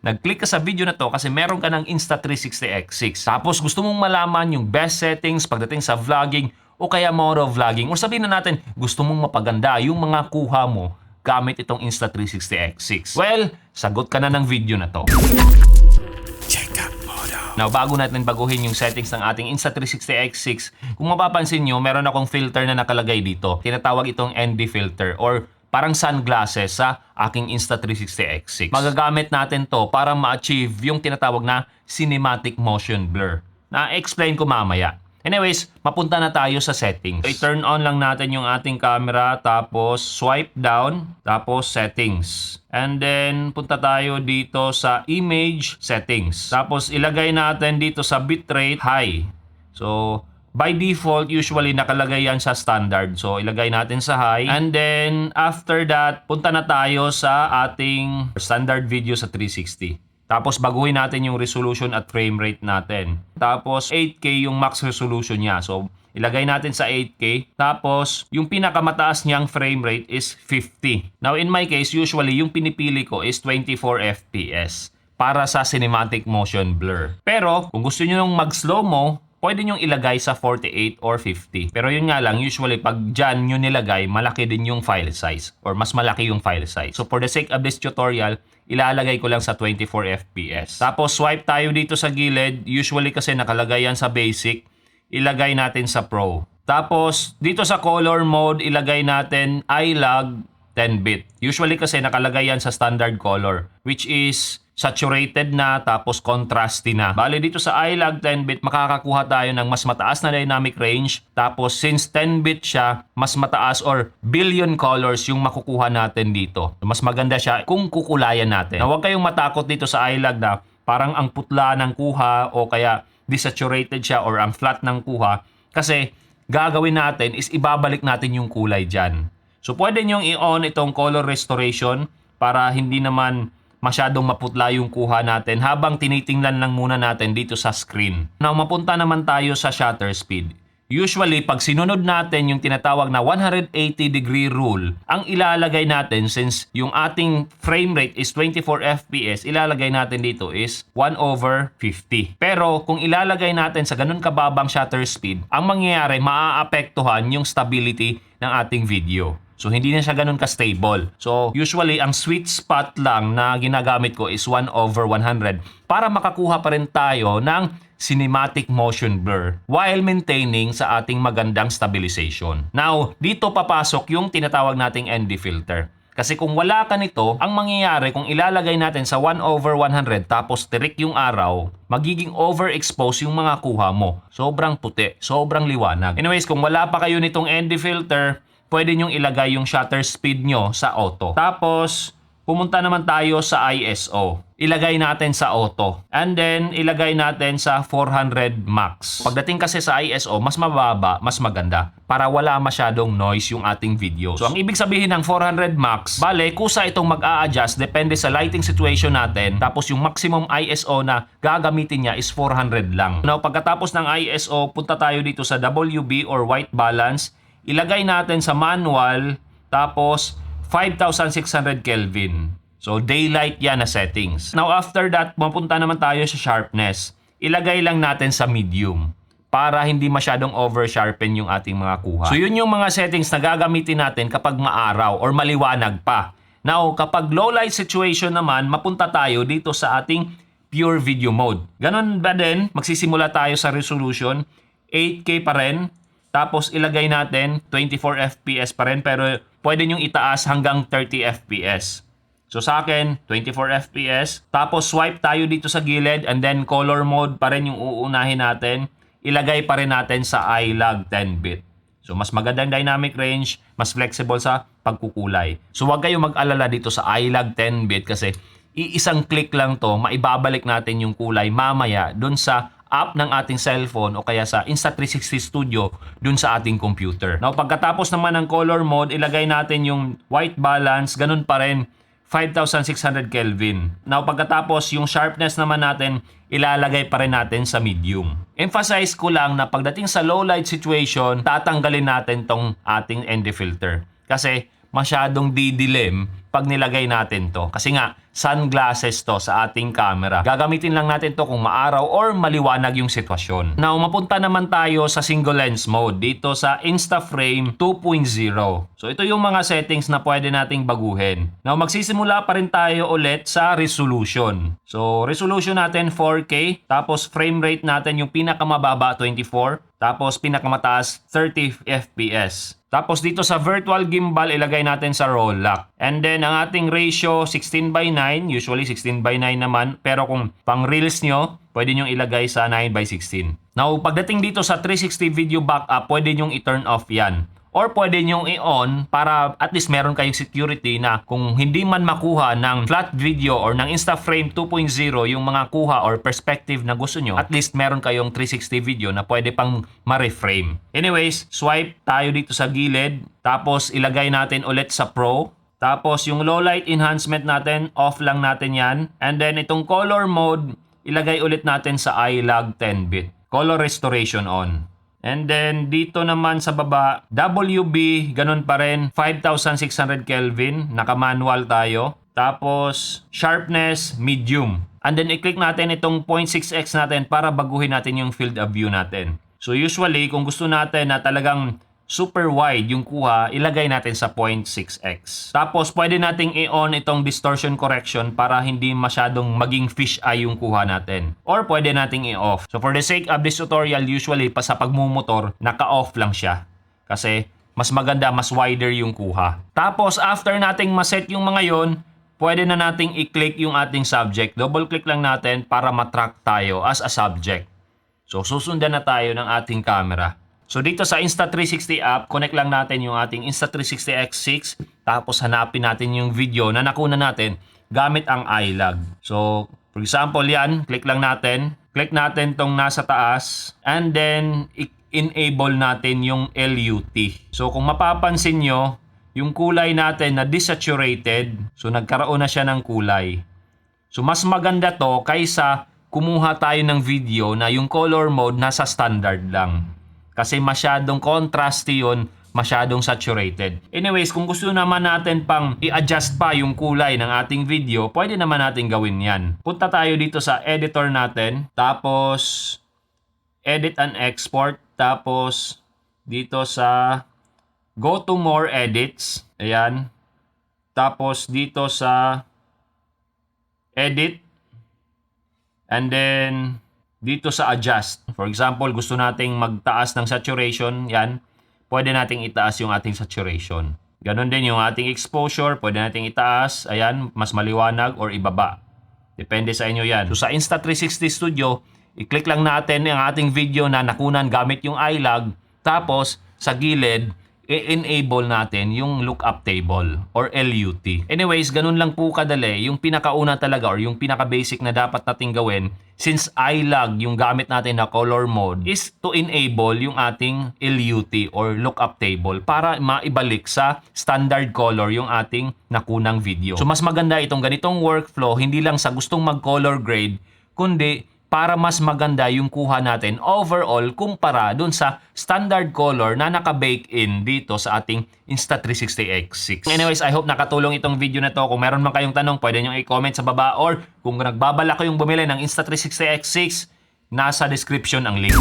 Nag-click ka sa video na to kasi meron ka ng Insta360 X6. Tapos gusto mong malaman yung best settings pagdating sa vlogging o kaya moto vlogging. O sabihin na natin, gusto mong mapaganda yung mga kuha mo gamit itong Insta360 X6. Well, sagot ka na ng video na to. Now, bago natin baguhin yung settings ng ating Insta360 X6, kung mapapansin nyo, meron akong filter na nakalagay dito. Tinatawag itong ND filter or parang sunglasses sa aking Insta360 X6. Magagamit natin to para ma-achieve yung tinatawag na cinematic motion blur. Na-explain ko mamaya. Anyways, mapunta na tayo sa settings. I-turn on lang natin yung ating camera, tapos swipe down, tapos settings. And then, punta tayo dito sa image settings. Tapos, ilagay natin dito sa bitrate high. So, by default, usually nakalagay yan sa standard. So, ilagay natin sa high. And then, after that, punta na tayo sa ating standard video sa 360. Tapos baguhin natin yung resolution at frame rate natin. Tapos 8K yung max resolution niya. So ilagay natin sa 8K. Tapos yung pinakamataas niyang frame rate is 50. Now in my case, usually yung pinipili ko is 24 FPS para sa cinematic motion blur. Pero kung gusto niyo nung mag-slow mo, pwede nyo ilagay sa 48 or 50. Pero yun nga lang, usually pag dyan nyo nilagay, malaki din yung file size or mas malaki yung file size. So for the sake of this tutorial, ilalagay ko lang sa 24 FPS. Tapos swipe tayo dito sa gilid. Usually kasi nakalagay yan sa basic. Ilagay natin sa pro. Tapos dito sa color mode, ilagay natin iLog 10-bit. Usually kasi nakalagay yan sa standard color, which is saturated na tapos contrasty na. Bale dito sa iLog 10-bit makakakuha tayo ng mas mataas na dynamic range. Tapos since 10-bit siya, mas mataas or billion colors yung makukuha natin dito. Mas maganda siya kung kukulayan natin. Na huwag kayong matakot dito sa iLog na parang ang putla ng kuha o kaya desaturated siya or ang flat ng kuha. Kasi gagawin natin is ibabalik natin yung kulay dyan. So pwede nyong i-on itong color restoration para hindi naman masyadong maputla yung kuha natin habang tinitingnan lang muna natin dito sa screen. Now, mapunta naman tayo sa shutter speed. Usually, pag sinunod natin yung tinatawag na 180-degree rule, ang ilalagay natin since yung ating frame rate is 24 FPS, ilalagay natin dito is 1/50. Pero kung ilalagay natin sa ganun kababang shutter speed, ang mangyayari, maaapektuhan yung stability ng ating video. So, hindi na siya ganun ka-stable. So, usually, ang sweet spot lang na ginagamit ko is 1/100 para makakuha pa rin tayo ng cinematic motion blur while maintaining sa ating magandang stabilization. Now, dito papasok yung tinatawag nating ND filter. Kasi kung wala ka nito, ang mangyayari kung ilalagay natin sa 1/100 tapos tirik yung araw, magiging overexpose yung mga kuha mo. Sobrang puti, sobrang liwanag. Anyways, kung wala pa kayo nitong ND filter, pwede nyong ilagay yung shutter speed nyo sa auto. Tapos, pumunta naman tayo sa ISO. Ilagay natin sa auto. And then, ilagay natin sa 400 max. Pagdating kasi sa ISO, mas mababa, mas maganda. Para wala masyadong noise yung ating videos. So, ang ibig sabihin ng 400 max, bale, kusa itong mag-a-adjust depende sa lighting situation natin. Tapos, yung maximum ISO na gagamitin niya is 400 lang. Now, pagkatapos ng ISO, punta tayo dito sa WB or white balance. Ilagay natin sa manual, tapos 5,600 Kelvin. So, daylight yan na settings. Now, after that, mapunta naman tayo sa sharpness. Ilagay lang natin sa medium para hindi masyadong over-sharpen yung ating mga kuha. So, yun yung mga settings na gagamitin natin kapag maaraw or maliwanag pa. Now, kapag low light situation naman, mapunta tayo dito sa ating pure video mode. Ganon ba din? Magsisimula tayo sa resolution. 8K pa rin. Tapos ilagay natin 24 FPS pa rin pero pwede nyong itaas hanggang 30 FPS. So sa akin, 24 FPS. Tapos swipe tayo dito sa gilid and then color mode pa rin yung uunahin natin. Ilagay pa rin natin sa iLog 10-bit. So mas magandang dynamic range, mas flexible sa pagkukulay. So huwag kayong mag-alala dito sa iLog 10-bit kasi iisang click lang to, maibabalik natin yung kulay mamaya dun sa app ng ating cellphone o kaya sa Insta360 Studio dun sa ating computer. Now, pagkatapos naman ng color mode, ilagay natin yung white balance, ganun pa rin, 5,600 Kelvin. Now, pagkatapos yung sharpness naman natin, ilalagay pa rin natin sa medium. Emphasize ko lang na pagdating sa low light situation, tatanggalin natin tong ating ND filter. Kasi masyadong didilim pag nilagay natin to. Kasi nga, sunglasses to sa ating camera. Gagamitin lang natin to kung maaraw or maliwanag yung sitwasyon. Now, mapunta naman tayo sa single lens mode dito sa InstaFrame 2.0. So, ito yung mga settings na pwede nating baguhin. Now, magsisimula pa rin tayo ulit sa resolution. So, resolution natin 4K, tapos frame rate natin yung pinakamababa 24, tapos pinakamataas 30 FPS. Tapos dito sa virtual gimbal, ilagay natin sa roll lock. And then ang ating ratio 16:9, usually 16:9 naman. Pero kung pang reels nyo, pwede nyo ilagay sa 9:16. Now, pagdating dito sa 360 video backup, pwede nyo i-turn off yan. Or pwede nyong i-on para at least meron kayong security na kung hindi man makuha ng flat video or ng InstaFrame 2.0 yung mga kuha or perspective na gusto nyo, at least meron kayong 360 video na pwede pang ma-reframe. Anyways, swipe tayo dito sa gilid, tapos ilagay natin ulit sa Pro. Tapos yung low light enhancement natin, off lang natin yan. And then itong color mode, ilagay ulit natin sa iLog 10-bit. Color restoration on. And then dito naman sa baba, WB, ganun pa rin, 5600 Kelvin, naka-manual tayo. Tapos sharpness, medium. And then i-click natin itong 0.6x natin para baguhin natin yung field of view natin. So usually, kung gusto natin na talagang super wide yung kuha, ilagay natin sa 0.6x. Tapos pwede nating i-on itong distortion correction para hindi masyadong maging fish eye yung kuha natin. Or pwede nating i-off. So for the sake of this tutorial, usually pa sa pagmumotor, naka-off lang siya. Kasi mas maganda, mas wider yung kuha. Tapos after nating maset yung mga yon, pwede na nating i-click yung ating subject. Double click lang natin para matrack tayo as a subject. So susundan na tayo ng ating camera. So dito sa Insta360 app, connect lang natin yung ating Insta360 X6, tapos hanapin natin yung video na nakuna natin gamit ang iLog. So for example yan, click natin tong nasa taas, and then enable natin yung LUT. So kung mapapansin nyo, yung kulay natin na desaturated, so nagkaroon na siya ng kulay. So mas maganda to kaysa kumuha tayo ng video na yung color mode nasa standard lang. Kasi masyadong contrasty yun, masyadong saturated. Anyways, kung gusto naman natin pang i-adjust pa yung kulay ng ating video, pwede naman natin gawin yan. Punta tayo dito sa editor natin, tapos edit and export, tapos dito sa go to more edits, ayan. Tapos dito sa edit, and then dito sa adjust. For example, gusto nating magtaas ng saturation, yan. Pwede nating itaas yung ating saturation. Ganon din yung ating exposure, pwede nating itaas, ayan, mas maliwanag or ibaba. Depende sa inyo yan. So sa Insta360 Studio, i-click lang natin yung ating video na nakunan gamit yung iLog, tapos sa gilid, i-enable natin yung lookup table or LUT. Anyways, ganun lang po kadali. Yung pinakauna talaga or yung pinaka-basic na dapat nating gawin since iLog yung gamit natin na color mode is to enable yung ating LUT or lookup table para maibalik sa standard color yung ating nakunang video. So mas maganda itong ganitong workflow hindi lang sa gustong mag-color grade kundi para mas maganda yung kuha natin overall kumpara dun sa standard color na naka-bake in dito sa ating Insta360 X6. Anyways, I hope nakatulong itong video na to. Kung meron man kayong tanong, pwede nyo i-comment sa baba or kung nagbabala kayong bumili ng Insta360 X6, nasa description ang link.